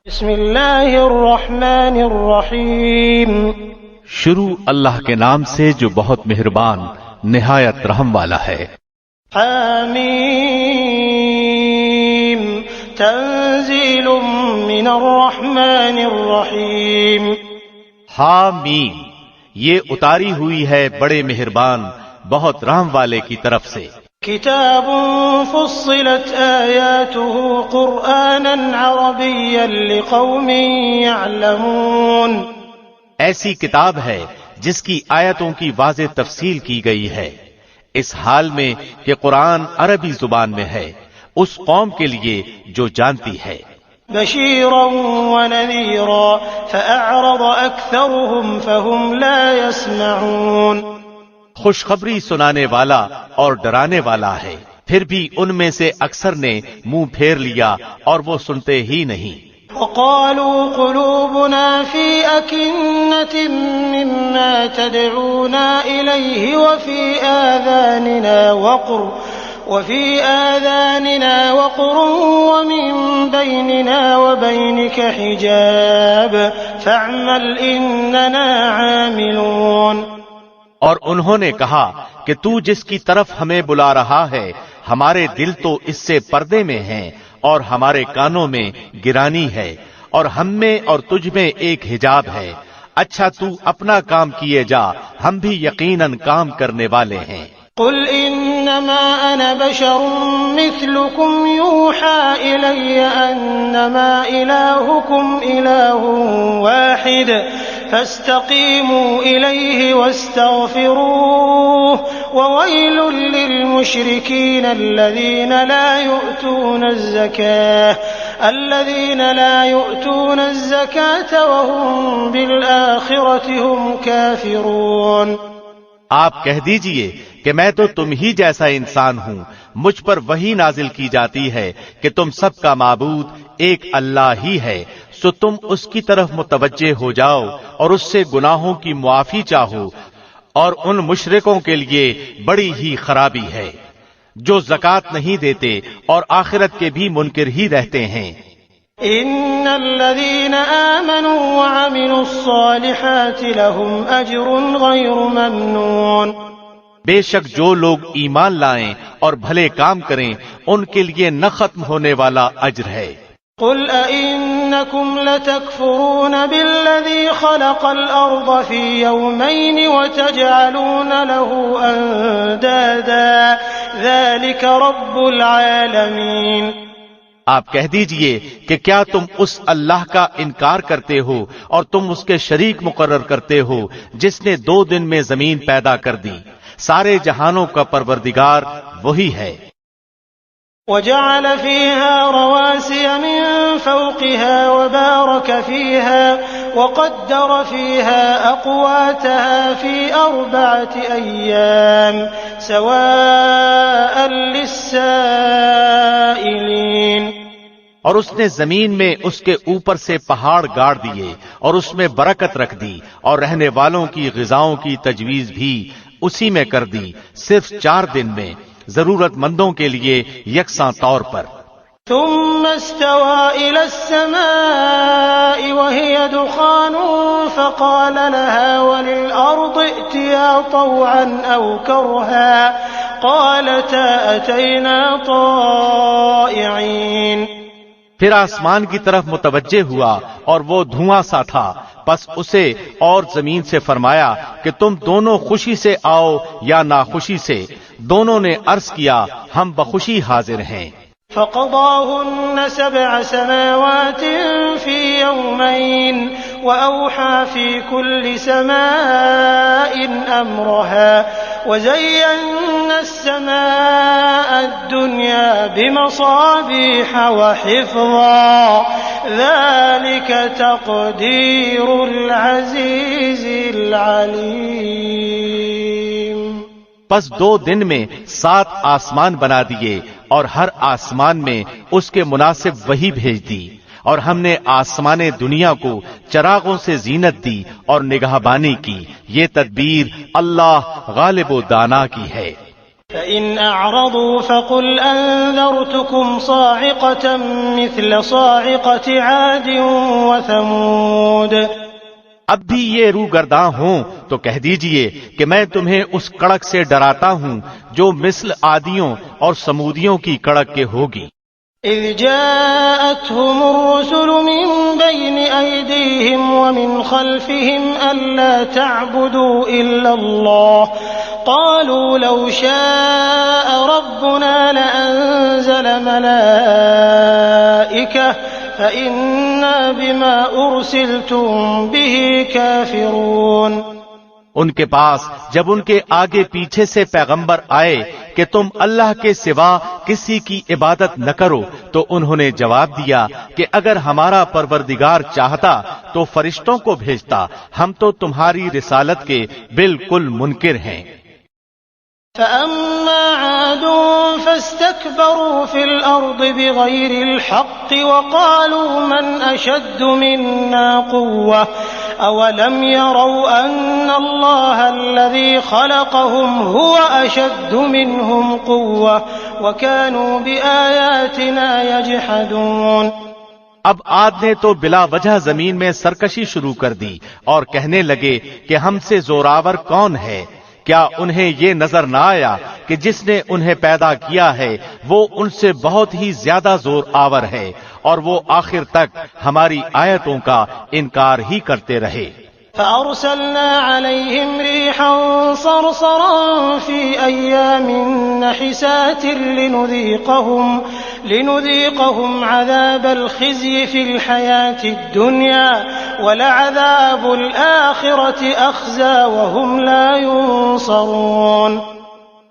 بسم اللہ الرحمن الرحیم شروع اللہ کے نام سے جو بہت مہربان نہایت رحم والا ہے۔ حامیم تنزیل من الرحمن الرحیم۔ حامیم یہ اتاری ہوئی ہے بڑے مہربان بہت رحم والے کی طرف سے۔ کتاب فصلت آیاته قرآنا عربیا لقوم یعلمون۔ ایسی کتاب ہے جس کی آیتوں کی واضح تفصیل کی گئی ہے، اس حال میں کہ قرآن عربی زبان میں ہے، اس قوم کے لیے جو جانتی ہے۔ بشیرا ونذیرا فأعرض اکثرهم فهم لا يسمعون۔ خوشخبری سنانے والا اور ڈرانے والا ہے، پھر بھی ان میں سے اکثر نے منہ پھیر لیا اور وہ سنتے ہی نہیں۔ وقالوا قلوبنا في أكنة مما تدعونا إليه وفي آذاننا وقر ومن بيننا وبينك حجاب فاعمل إننا عاملون۔ اور انہوں نے کہا کہ تو جس کی طرف ہمیں بلا رہا ہے ہمارے دل تو اس سے پردے میں ہیں اور ہمارے کانوں میں گرانی ہے، اور ہم میں اور تجھ میں ایک حجاب ہے، اچھا تو اپنا کام کیے جا، ہم بھی یقیناً کام کرنے والے ہیں۔ قل انما انا بشر مثلكم يوحى الي انما الهكم اله واحد فاستقيموا اليه واستغفروه وويل للمشركين الذين لا يؤتون الزكاة وهم بالآخرة هم كافرون۔ آپ کہہ دیجئے کہ میں تو تم ہی جیسا انسان ہوں، مجھ پر وحی نازل کی جاتی ہے کہ تم سب کا معبود ایک اللہ ہی ہے، سو تم اس کی طرف متوجہ ہو جاؤ اور اس سے گناہوں کی معافی چاہو، اور ان مشرکوں کے لیے بڑی ہی خرابی ہے جو زکوٰۃ نہیں دیتے اور آخرت کے بھی منکر ہی رہتے ہیں۔ ان الذين آمنوا وعملوا الصالحات لهم اجر غير ممنون۔ بے شک جو لوگ ایمان لائیں اور بھلے کام کریں ان کے لیے نہ ختم ہونے والا اجر ہے۔ قل أئنكم لتكفرون بالذي خلق الأرض في يومين وتجعلون له أندادا ذلك رب العالمين۔ آپ کہہ دیجئے کہ کیا تم اس اللہ کا انکار کرتے ہو اور تم اس کے شریک مقرر کرتے ہو جس نے 2 دن میں زمین پیدا کر دی، سارے جہانوں کا پروردگار وہی ہے۔ وجعل فيها رواسي من فوقها وبارك فيها وقدر فيها أقواتها في 4 أيام سواء للسائلين۔ اور اس نے زمین میں اس کے اوپر سے پہاڑ گاڑ دیے اور اس میں برکت رکھ دی اور رہنے والوں کی غذاؤں کی تجویز بھی اسی میں کر دی، صرف 4 دن میں، ضرورت مندوں کے لیے یکساں طور پر۔ ثم استوى إلى السماء وهي دخان فقال لها وللأرض ائتيا طوعا أو كرها قالتا أتينا طائعين۔ پھر آسمان کی طرف متوجہ ہوا اور وہ دھواں سا تھا، پس اسے اور زمین سے فرمایا کہ تم دونوں خوشی سے آؤ یا ناخوشی سے، دونوں نے عرض کیا ہم بخوشی حاضر ہیں۔ فقضاهن 7 سماوات في يومين وأوحى في كل سماء أمرها وزينا السماء الدنيا بمصابيح وحفظا ذلك تقدير العزيز العليم۔ پس 2 دن میں 7 آسمان بنا دیے اور ہر آسمان میں اس کے مناسب وحی بھیج دی، اور ہم نے آسمان دنیا کو چراغوں سے زینت دی اور نگہبانی کی، یہ تدبیر اللہ غالب و دانا کی ہے۔ فإن أعرضوا فقل أنذرتكم صاعقة مثل صاعقة عاد وثمود. اب بھی یہ روگرداں ہوں تو کہہ دیجئے کہ میں تمہیں اس کڑک سے ڈراتا ہوں جو مثل عادیوں اور سمودیوں کی کڑک کے ہوگی. إذ جاءتهم الرسل من بين أيديهم ومن خلفهم ألا تعبدوا إلا الله قالوا لو شاء ربنا لأنزل ملائكة فإنا بما أرسلتم به كافرون. ان کے پاس جب ان کے آگے پیچھے سے پیغمبر آئے کہ تم اللہ کے سوا کسی کی عبادت نہ کرو تو انہوں نے جواب دیا کہ اگر ہمارا پروردگار چاہتا تو فرشتوں کو بھیجتا، ہم تو تمہاری رسالت کے بالکل منکر ہیں. فأما عاد فاستكبروا في الأرض بغير الحق وقالوا من أشد منا قوة أولم يروا أن الله الذي خلقهم هو أشد منهم قوة وكانوا بآياتنا يجحدون. اب عاد نے تو بلا وجہ زمین میں سرکشی شروع کر دی اور کہنے لگے کہ ہم سے زوراور کون ہے؟ کیا انہیں یہ نظر نہ آیا کہ جس نے انہیں پیدا کیا ہے وہ ان سے بہت ہی زیادہ زور آور ہے اور وہ آخر تک ہماری آیتوں کا انکار ہی کرتے رہے. فأرسلنا عليهم ريحا صرصرا في أيام نحسات لنذيقهم عذاب الخزي في الحياة الدنيا ولعذاب الآخرة أخزى وهم لا ينصرون.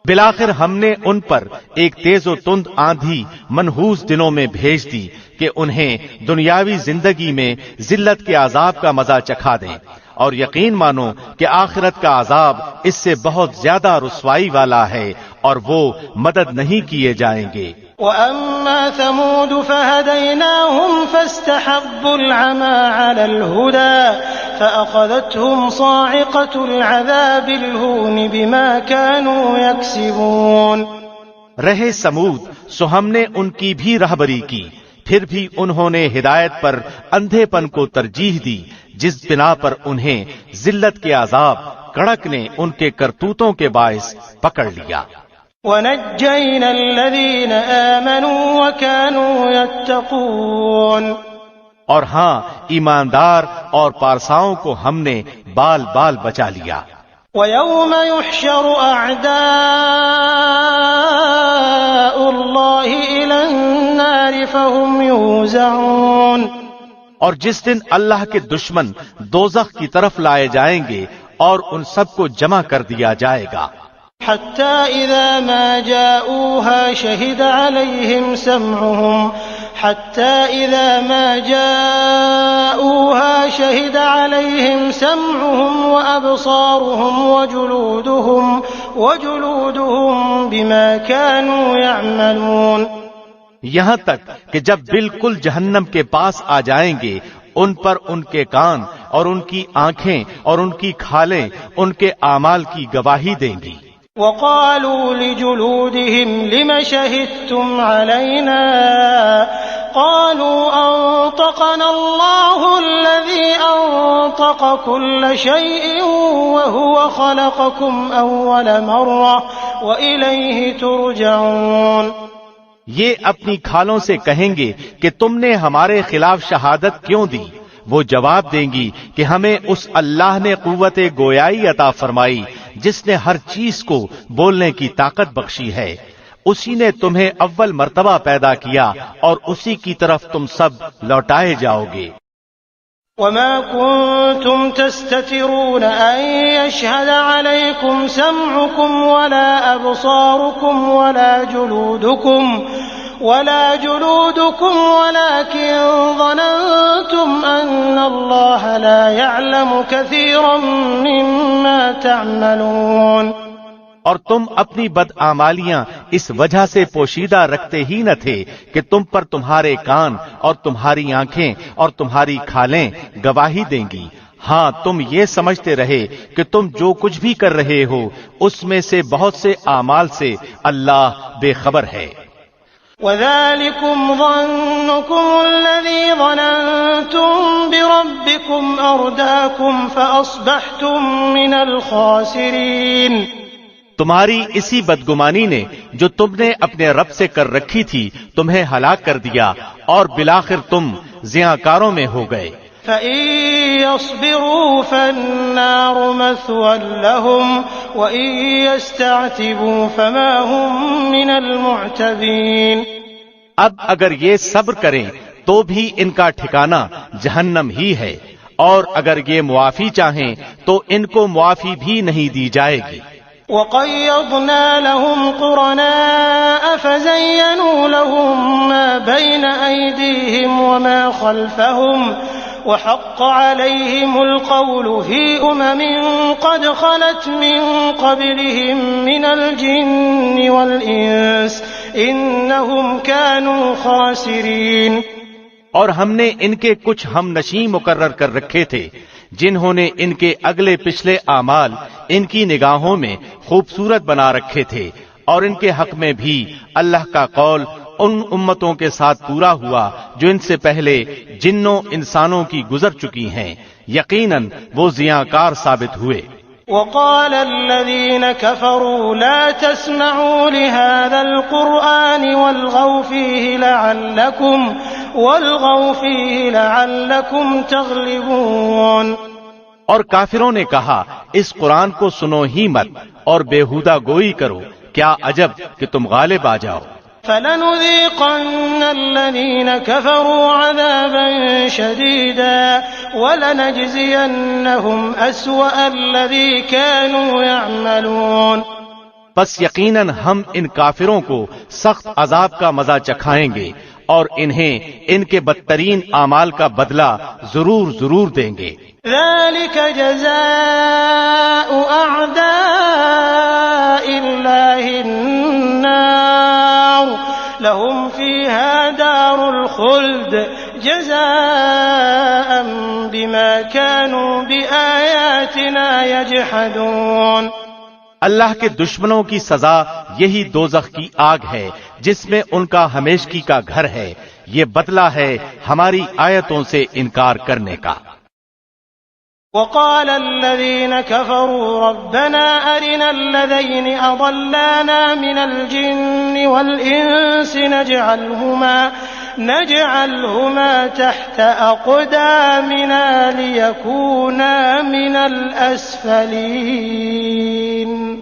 بالآخر ہم نے ان پر ایک تیز و تند آندھی منحوس دنوں میں بھیج دی کہ انہیں دنیاوی زندگی میں ذلت کے عذاب کا مزہ چکھا دیں، اور یقین مانو کہ آخرت کا عذاب اس سے بہت زیادہ رسوائی والا ہے اور وہ مدد نہیں کیے جائیں گے. وَأَمَّا ثَمُودُ فَهَدَيْنَاهُمْ فَاسْتَحَبُّوا الْعَمَى عَلَى الْهُدَى فَأَخَذَتْهُمْ صَاعِقَةُ الْعَذَابِ الْهُونِ بِمَا كَانُوا يَكْسِبُونَ. رہے سمود سو ہم نے ان کی بھی رہبری کی، پھر بھی انہوں نے ہدایت پر اندھے پن کو ترجیح دی جس بنا پر انہیں ذلت کے عذاب کڑک نے ان کے کرتوتوں کے باعث پکڑ لیا. وَنَجَّيْنَا الَّذِينَ آمَنُوا وَكَانُوا يَتَّقُونَ. اور ہاں ایماندار اور پارساؤں کو ہم نے بال بال بچا لیا. وَيَوْمَ يُحْشَرُ أَعْدَاءُ اللَّهِ إِلَى النَّارِ فَهُمْ يُوزَعُونَ. اور جس دن اللہ کے دشمن دوزخ کی طرف لائے جائیں گے اور ان سب کو جمع کر دیا جائے گا. حتى إذا ما جاءوها شهد عليهم سمعهم وأبصارهم وجلودهم بما كانوا يعملون. یہاں تک کہ جب بالکل جہنم کے پاس آ جائیں گے ان پر ان کے کان اور ان کی آنکھیں اور ان کی کھالیں ان کے اعمال کی گواہی دیں گی. وقالوا لجلودهم لم شهدتم علينا قالوا أنطقنا الله الذي أنطق كل شيء وهو خلقكم أول مرة وإليه ترجعون. یہ اپنی کھالوں سے کہیں گے کہ تم نے ہمارے خلاف شہادت کیوں دی؟ وہ جواب دیں گی کہ ہمیں اس اللہ نے قوت گویائی عطا فرمائی جس نے ہر چیز کو بولنے کی طاقت بخشی ہے. اسی نے تمہیں اول مرتبہ پیدا کیا اور اسی کی طرف تم سب لوٹائے جاؤ گے. وما كنتم تستترون أن يشهد عليكم سمعكم ولا أبصاركم ولا جلودكم ولكن ظننتم أن الله لا يعلم كثيرا مما تعملون. اور تم اپنی بدعمالیاں اس وجہ سے پوشیدہ رکھتے ہی نہ تھے کہ تم پر تمہارے کان اور تمہاری آنکھیں اور تمہاری کھالیں گواہی دیں گی، ہاں تم یہ سمجھتے رہے کہ تم جو کچھ بھی کر رہے ہو اس میں سے بہت سے اعمال سے اللہ بے خبر ہے۔ وَذَلِكُمْ ظَنُّكُمُ الَّذِي ظَنَنْتُمْ بِرَبِّكُمْ أَرْدَاكُمْ فَأَصْبَحْتُمْ مِنَ الْخَاسِرِينَ۔ تمہاری اسی بدگمانی نے جو تم نے اپنے رب سے کر رکھی تھی تمہیں ہلاک کر دیا اور بالآخر تم زیاں میں ہو گئے۔ فَإِن يَصْبِرُوا فَالنَّارُ مَثْوًى لَهُمْ وَإِن يَسْتَعْتِبُوا فَمَا هُمْ مِنَ الْمُعْتَبِينَ۔ اب اگر یہ صبر کریں تو بھی ان کا ٹھکانہ جہنم ہی ہے، اور اگر یہ معافی چاہیں تو ان کو معافی بھی نہیں دی جائے گی۔ وَقَيَّضْنَا لَهُمْ قُرَنَاءَ فَزَيَّنُوا لَهُم مَّا بَيْنَ أَيْدِيهِمْ وَمَا خَلْفَهُمْ وَحَقَّ عَلَيْهِمُ الْقَوْلُ فِي أُمَمٍ قَدْ خَلَتْ مِن قَبْلِهِم مِّنَ الْجِنِّ وَالْإِنسِ إِنَّهُمْ كَانُوا خَاسِرِينَ۔ اور ہم نے ان کے کچھ ہم نشین مقرر کر رکھے تھے جنہوں نے ان کے اگلے پچھلے اعمال ان کی نگاہوں میں خوبصورت بنا رکھے تھے، اور ان کے حق میں بھی اللہ کا قول ان امتوں کے ساتھ پورا ہوا جو ان سے پہلے جنوں انسانوں کی گزر چکی ہیں، یقیناً وہ زیانکار ثابت ہوئے۔ وقال الذين كفروا لا تسمعوا لهذا القرآن والغوا فيه لعلكم تغلبون۔ اور کافروں نے کہا اس قرآن کو سنو ہی مت اور بیہودہ گوئی کرو، کیا عجب کہ تم غالب آ جاؤ۔ فَلَنُذِيقَنَّ الَّذِينَ كَفَرُوا عَذَابًا شَدِيدًا وَلَنَجْزِيَنَّهُمْ أَسْوَأَ الَّذِي كَانُوا يَعْمَلُونَ۔ بس یقیناً ہم ان کافروں کو سخت عذاب کا مزہ چکھائیں گے اور انہیں ان کے بدترین اعمال کا بدلہ ضرور دیں گے۔ ذَلِكَ جَزَاءُ أَعْدَاءِ اللَّهِ النَّارُ لَهُمْ فِيهَا دَارُ الْخُلْدِ جَزَاءً بِمَا كَانُوا بِآيَاتِنَا يَجْحَدُونَ۔ اللہ کے دشمنوں کی سزا یہی دوزخ کی آگ ہے جس میں ان کا ہمیشگی کا گھر ہے، یہ بدلہ ہے ہماری آیتوں سے انکار کرنے کا۔ وقال الذين كفروا ربنا أرنا الذين أضلانا من الجن والإنس نجعلهما تحت أقدامنا ليكونا من الأسفلين۔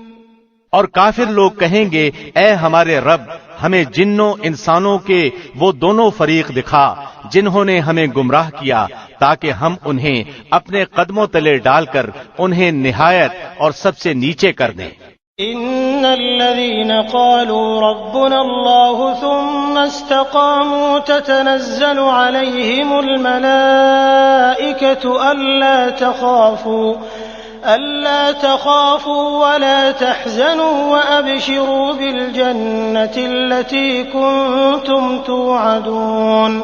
اور کافر لوگ کہیں گے اے ہمارے رب ہمیں جنوں انسانوں کے وہ دونوں فریق دکھا جنہوں نے ہمیں گمراہ کیا تاکہ ہم انہیں اپنے قدموں تلے ڈال کر انہیں نہایت اور سب سے نیچے کر دیں۔ ان الذين قالوا ربنا الله ثم استقاموا تتنزل عليهم الملائكة ألا تخافوا ولا تحزنوا وأبشروا بالجنة التي كنتم توعدون۔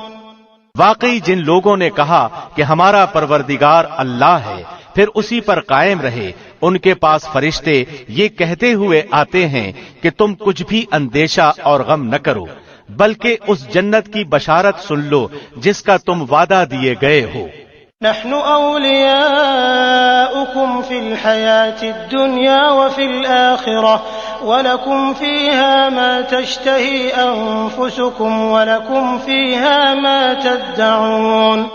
واقعی جن لوگوں نے کہا کہ ہمارا پروردگار اللہ ہے پھر اسی پر قائم رہے، ان کے پاس فرشتے یہ کہتے ہوئے آتے ہیں کہ تم کچھ بھی اندیشہ اور غم نہ کرو، بلکہ اس جنت کی بشارت سن لو جس کا تم وعدہ دیے گئے ہو۔ نحن أولياؤكم في الحياة الدنيا وفي الآخرة ولكم فيها ما تشتهي أنفسكم ولكم فيها ما تدعون۔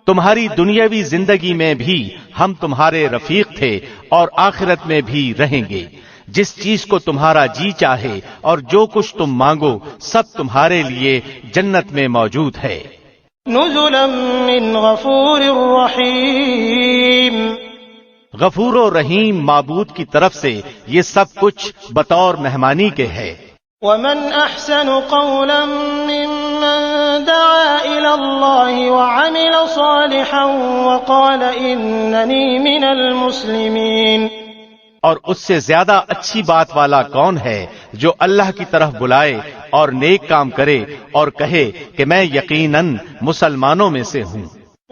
تمہاری دنیاوی زندگی میں بھی ہم تمہارے رفیق تھے اور آخرت میں بھی رہیں گے، جس چیز کو تمہارا جی چاہے اور جو کچھ تم مانگو سب تمہارے لیے جنت میں موجود ہے۔ نزلا من غفور رحیم، غفور و رحیم معبود کی طرف سے یہ سب کچھ بطور مہمانی کے ہے۔ ومن احسن قولا ممن دعا الى اللہ وعمل صالحا وقال اننی من المسلمین، اور اس سے زیادہ اچھی بات والا کون ہے جو اللہ کی طرف بلائے اور نیک کام کرے اور کہے کہ میں یقیناً مسلمانوں میں سے ہوں۔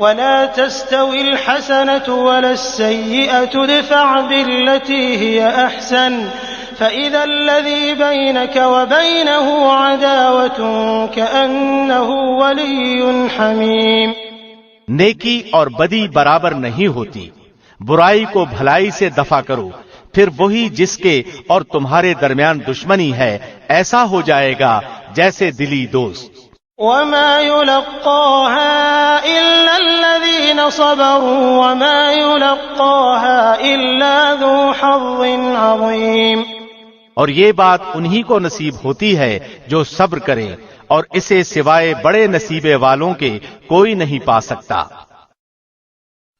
ولا تستوي الحسنة ولا السيئة ادفع بالتي هي أحسن فإذا الذي بينك وبينه عداوة كأنه ولي حميم۔ نیکی اور بدی برابر نہیں ہوتی، برائی کو بھلائی سے دفع کرو، پھر وہی جس کے اور تمہارے درمیان دشمنی ہے ایسا ہو جائے گا جیسے دلی دوست۔ وما يلقاها إلا الذين صبروا وما يلقاها إلا ذو حظ عظيم۔ اور یہ بات انہی کو نصیب ہوتی ہے جو صبر کرے، اور اسے سوائے بڑے نصیبے والوں کے کوئی نہیں پا سکتا۔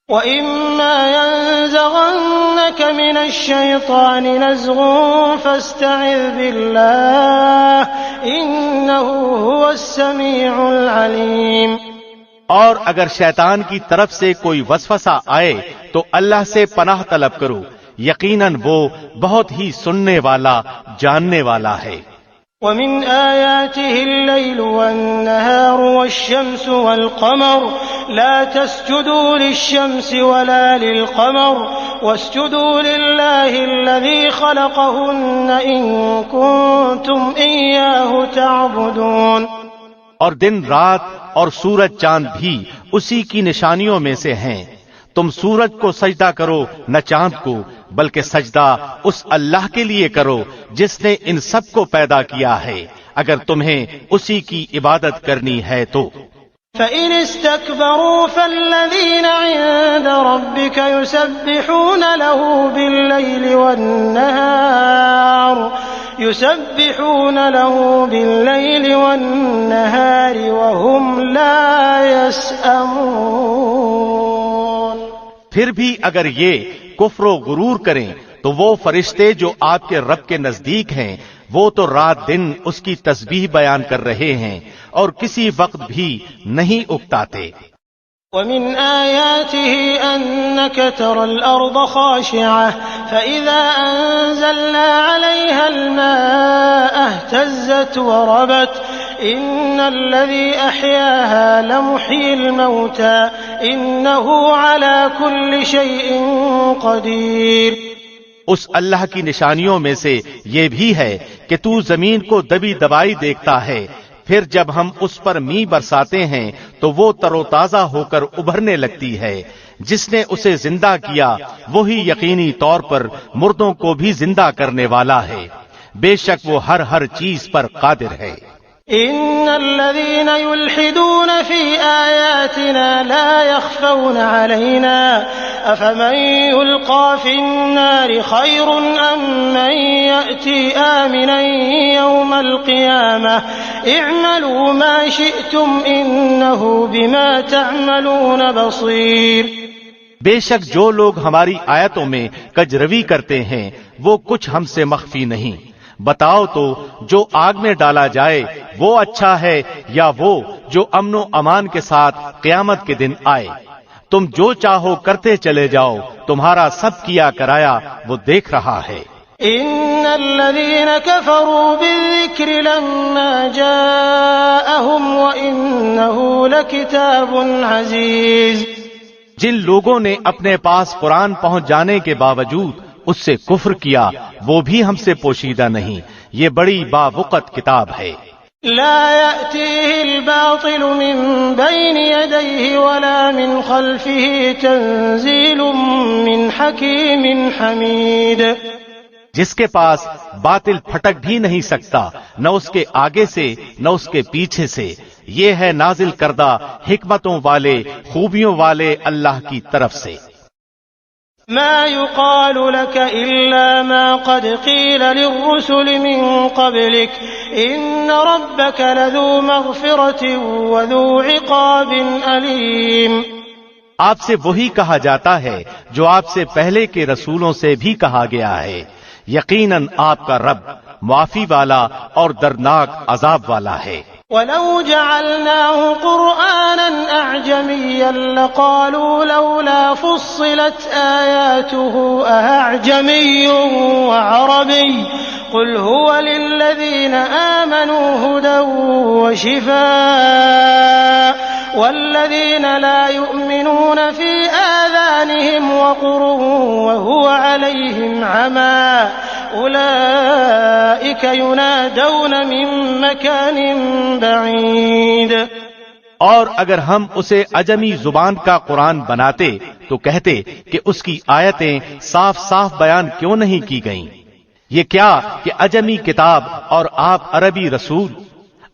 وَإِمَّا يَنزَغَنَّكَ مِنَ الشَّيْطَانِ نَزْغٌ فَاسْتَعِذْ بِاللَّهِ إِنَّهُ هُوَ السَّمِيعُ الْعَلِيمُ۔ اور اگر شیطان کی طرف سے کوئی وسوسہ آئے تو اللہ سے پناہ طلب کرو، یقیناً وہ بہت ہی سننے والا، جاننے والا ہے۔ وَمِنْ آيَاتِهِ اللَّيْلُ وَالنَّهَارُ وَالشَّمْسُ وَالْقَمَرُ لَا تَسْجُدُوا لِلشَّمْسِ وَلَا لِلْقَمَرِ وَاسْجُدُوا لِلَّهِ الَّذِي خَلَقَهُنَّ إِن كُنتُمْ إِيَّاهُ تَعْبُدُونَ۔ اور دن رات اور سورج چاند بھی اسی کی نشانیوں میں سے ہیں، تم سورج کو سجدہ کرو نہ چاند کو، بلکہ سجدہ اس اللہ کے لیے کرو جس نے ان سب کو پیدا کیا ہے، اگر تمہیں اسی کی عبادت کرنی ہے تو۔ فَإِنِ اسْتَكْبَرُوا فَالَّذِينَ عِندَ رَبِّكَ يُسَبِّحُونَ لَهُ بِاللَّيْلِ وَالنَّهَارِ وَهُمْ لَا يَسْأَمُونَ۔ پھر بھی اگر یہ کفر و غرور کریں تو وہ فرشتے جو آپ کے رب کے نزدیک ہیں وہ تو رات دن اس کی تسبیح بیان کر رہے ہیں اور کسی وقت بھی نہیں اکتاتے۔ وَمِنْ آيَاتِهِ أَنَّكَ تَرَى الْأَرْضَ خَاشِعَةً فَإِذَا أَنزَلْنَا عَلَيْهَا الْمَاءَ اهْتَزَّتْ وَرَبَتْ إِنَّ الَّذِي أَحْيَاهَا لَمُحْيِي الْمَوْتَى إِنَّهُ عَلَى كُلِّ شَيْءٍ قَدِيرٌ۔ اس اللہ کی نشانیوں میں سے یہ بھی ہے کہ تو زمین کو دبی دبائی دیکھتا ہے، پھر جب ہم اس پر می برساتے ہیں تو وہ تر و تازہ ہو کر ابھرنے لگتی ہے۔ جس نے اسے زندہ کیا وہی یقینی طور پر مردوں کو بھی زندہ کرنے والا ہے، بے شک وہ ہر چیز پر قادر ہے۔ إن الذين يلحدون في آياتنا لا يخفون علينا أفمن يلقى في النار خير أم من يأتي آمنا يوم القيامة اعملوا ما شئتم إنه بما تعملون بصير۔ بے شک جو لوگ ہماری آیتوں میں کجروی کرتے ہیں وہ کچھ ہم سے مخفی نہیں، بتاؤ تو جو آگ میں ڈالا جائے وہ اچھا ہے یا وہ جو امن و امان کے ساتھ قیامت کے دن آئے؟ تم جو چاہو کرتے چلے جاؤ، تمہارا سب کیا کرایا وہ دیکھ رہا ہے۔ ان الذين كفروا بالذكر لما جاءهم وانه لكتاب عزيز۔ جن لوگوں نے اپنے پاس قرآن پہنچ جانے کے باوجود اس سے کفر کیا وہ بھی ہم سے پوشیدہ نہیں، یہ بڑی باوقت کتاب ہے۔ لا يأتيه الباطل من بين يديه ولا من خلفه تنزيل من حكيم حميد۔ جس کے پاس باطل پھٹک بھی نہیں سکتا، نہ اس کے آگے سے نہ اس کے پیچھے سے، یہ ہے نازل کردہ حکمتوں والے خوبیوں والے اللہ کی طرف سے۔ ما يقال لك إلا ما قد قيل للرسل من قبلك إن ربك لذو مغفرة وذو عقاب أليم۔ آپ سے وہی کہا جاتا ہے جو آپ سے پہلے کے رسولوں سے بھی کہا گیا ہے، یقیناً آپ کا رب معافی والا اور دردناک عذاب والا ہے۔ وَلَوْ جَعَلْنَاهُ قُرْآنًا أَعْجَمِيًّا لَقَالُوا لَوْلَا فُصِّلَتْ آيَاتُهُ أَأَعْجَمِيٌّ وَعَرَبِيٌّ قُلْ هُوَ لِلَّذِينَ آمَنُوا هُدًى وَشِفَاءٌ والذين لا يؤمنون في آذانهم وقر وهو عليهم عمى أولئك ينادون من مكان بعيد۔ اور اگر ہم اسے عجمی زبان کا قرآن بناتے تو کہتے کہ اس کی آیتیں صاف صاف بیان کیوں نہیں کی گئیں؟ یہ کیا کہ عجمی کتاب اور آپ عربی رسول؟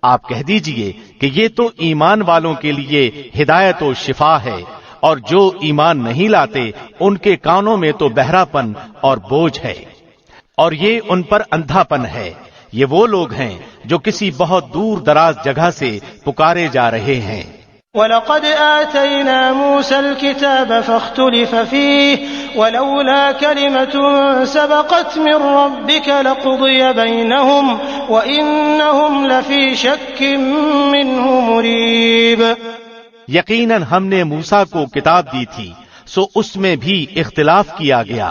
آپ کہہ دیجئے کہ یہ تو ایمان والوں کے لیے ہدایت و شفا ہے، اور جو ایمان نہیں لاتے ان کے کانوں میں تو بہرا پن اور بوجھ ہے، اور یہ ان پر اندھا پن ہے۔ یہ وہ لوگ ہیں جو کسی بہت دور دراز جگہ سے پکارے جا رہے ہیں۔ وَلَقَدْ آتَيْنَا مُوسَى الْكِتَابَ فَاخْتُلِفَ فِيهِ وَلَوْلَا كَلِمَةٌ سَبَقَتْ مِنْ رَبِّكَ لَقُضِيَ بَيْنَهُمْ وَإِنَّهُمْ لَفِي شَكٍّ مِّنْهُ مُرِيبٍ۔ یقیناً ہم نے موسیٰ کو کتاب دی تھی، سو اس میں بھی اختلاف کیا گیا،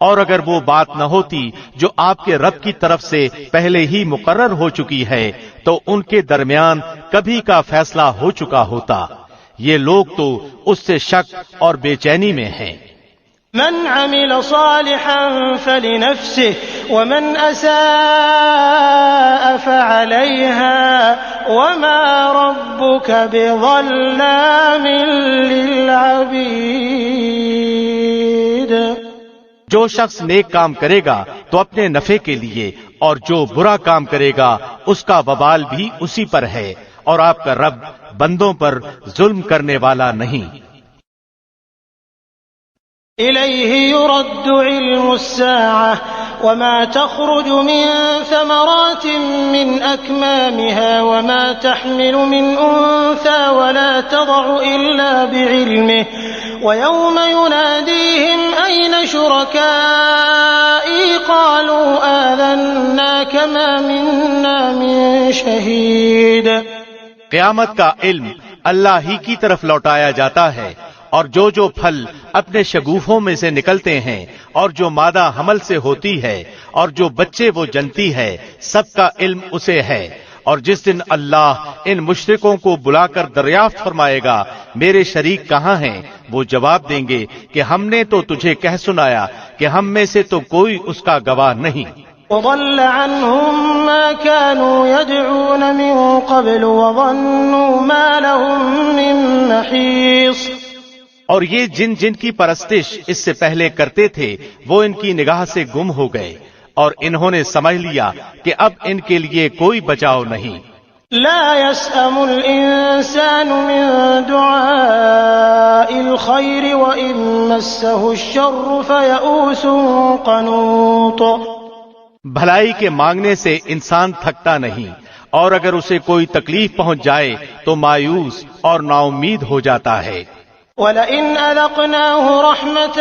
اور اگر وہ بات نہ ہوتی جو آپ کے رب کی طرف سے پہلے ہی مقرر ہو چکی ہے تو ان کے درمیان کبھی کا فیصلہ ہو چکا ہوتا۔ یہ لوگ تو اس سے شک اور بے چینی میں ہیں۔ من عمل صالحا فلنفسه ومن اساء فعليها وما ربك بظلام للعبيد۔ جو شخص نیک کام کرے گا تو اپنے نفع کے لیے، اور جو برا کام کرے گا اس کا وبال بھی اسی پر ہے، اور آپ کا رب بندوں پر ظلم کرنے والا نہیں۔ إليه يرد علم الساعة وما تخرج من ثمرات من أكمامها وما تحمل من أنثى ولا تضع إلا بعلمه ويوم يناديهم أين شركائي قالوا آذناك ما منا من شهيد۔ قیامت کا علم اللہ ہی کی طرف لوٹایا جاتا ہے، اور جو جو پھل اپنے شگوفوں میں سے نکلتے ہیں، اور جو مادہ حمل سے ہوتی ہے، اور جو بچے وہ جنتی ہے، سب کا علم اسے ہے۔ اور جس دن اللہ ان مشرکوں کو بلا کر دریافت فرمائے گا میرے شریک کہاں ہیں، وہ جواب دیں گے کہ ہم نے تو تجھے کہہ سنایا کہ ہم میں سے تو کوئی اس کا گواہ نہیں۔ وضل عنهم ما كانوا يدعون من قبل وظنوا ما لهم من محيص۔ اور یہ جن جن کی پرستش اس سے پہلے کرتے تھے وہ ان کی نگاہ سے گم ہو گئے، اور انہوں نے سمجھ لیا کہ اب ان کے لیے کوئی بچاؤ نہیں۔ لا يسأم الإنسان من دعاء الخير وإن مسه الشر فيئوس قنوط۔ بھلائی کے مانگنے سے انسان تھکتا نہیں، اور اگر اسے کوئی تکلیف پہنچ جائے تو مایوس اور نا امید ہو جاتا ہے۔ وَلَئِنْ أَذَقْنَاهُ رَحْمَةً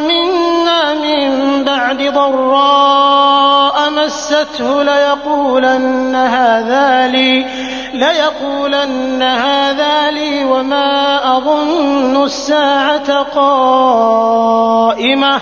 مِنَّا مِن بَعْدِ ضَرَّاءَ مَسَّتْهُ لَيَقُولَنَّ هَذَا لِي وَمَا أَظُنُّ السَّاعَةَ قَائِمَةً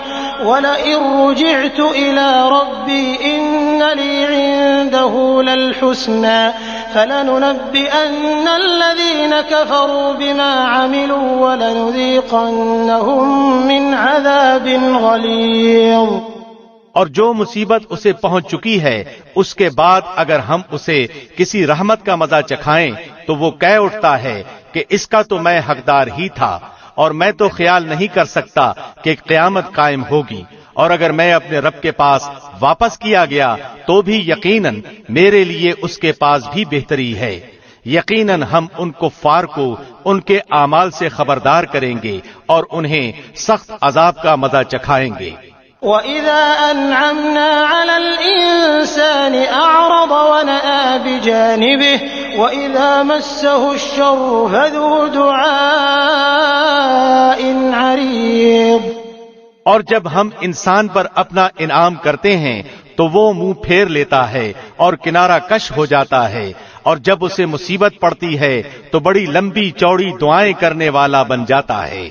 وَلَئِن رُّجِعْتُ إِلَى رَبِّي إِنَّ لِي عِندَهُ لَلْحُسْنَىٰ فَلَنُنَبِّئَنَّ الَّذِينَ كَفَرُوا بِمَا عَمِلُوا وَلَنُذِيقَنَّهُم مِّنْ عَذَابٍ غَلِيظٍ۔ اور جو مصیبت اسے پہنچ چکی ہے اس کے بعد اگر ہم اسے کسی رحمت کا مزہ چکھائیں تو وہ کہہ اٹھتا ہے کہ اس کا تو میں حقدار ہی تھا، اور میں تو خیال نہیں کر سکتا کہ قیامت قائم ہوگی، اور اگر میں اپنے رب کے پاس واپس کیا گیا تو بھی یقیناً میرے لیے اس کے پاس بھی بہتری ہے۔ یقیناً ہم ان کفار کو ان کے اعمال سے خبردار کریں گے اور انہیں سخت عذاب کا مزہ چکھائیں گے۔ وَإِذَا أَنْعَمْنَا عَلَى الْإِنسَانِ أَعْرَضَ وَنَأَىٰ بِجَانِبِهِ وَإِذَا مَسَّهُ الشَّرُّ فَذُو دُعَاءٍ عَرِيضٍ۔ اور جب ہم انسان پر اپنا انعام کرتے ہیں تو وہ منہ پھیر لیتا ہے اور کنارہ کش ہو جاتا ہے، اور جب اسے مصیبت پڑتی ہے تو بڑی لمبی چوڑی دعائیں کرنے والا بن جاتا ہے۔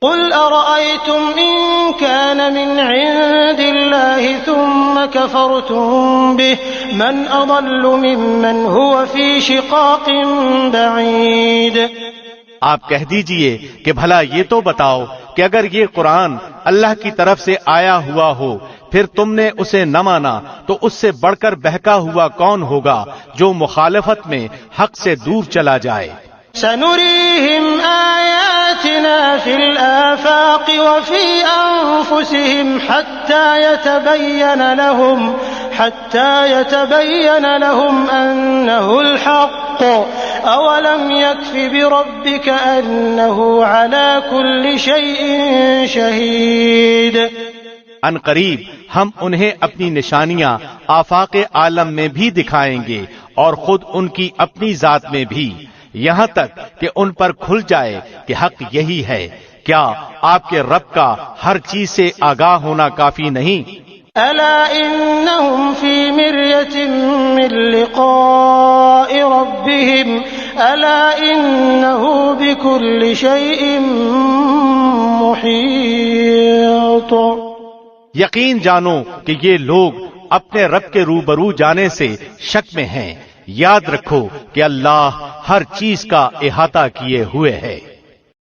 قل أرأيتم إن كان من عند الله ثم كفرتم به من أضل ممن هو في شقاق بعيد۔ آپ کہہ دیجئے کہ بھلا یہ تو بتاؤ کہ اگر یہ قرآن اللہ کی طرف سے آیا ہوا ہو پھر تم نے اسے نہ مانا تو اس سے بڑھ کر بہکا ہوا کون ہوگا جو مخالفت میں حق سے دور چلا جائے۔ سنريهم آياتنا في الآفاق وفي أنفسهم حتى يتبين لهم أنه الحق أولم يكف بربك أنه على كل شيء شهيد۔ ان قریب ہم انہیں اپنی نشانیاں آفاق عالم میں بھی دکھائیں گے اور خود ان کی اپنی ذات میں بھی، یہاں تک کہ ان پر کھل جائے کہ حق یہی ہے۔ کیا آپ کے رب کا ہر چیز سے آگاہ ہونا کافی نہیں؟ ألا إنهم في مرية من لقاء ربهم ألا إنه بكل شيء محيط۔ یقین جانو کہ یہ لوگ اپنے رب کے روبرو جانے سے شک میں ہیں، یاد رکھو کہ اللہ ہر چیز کا احاطہ کیے ہوئے ہے۔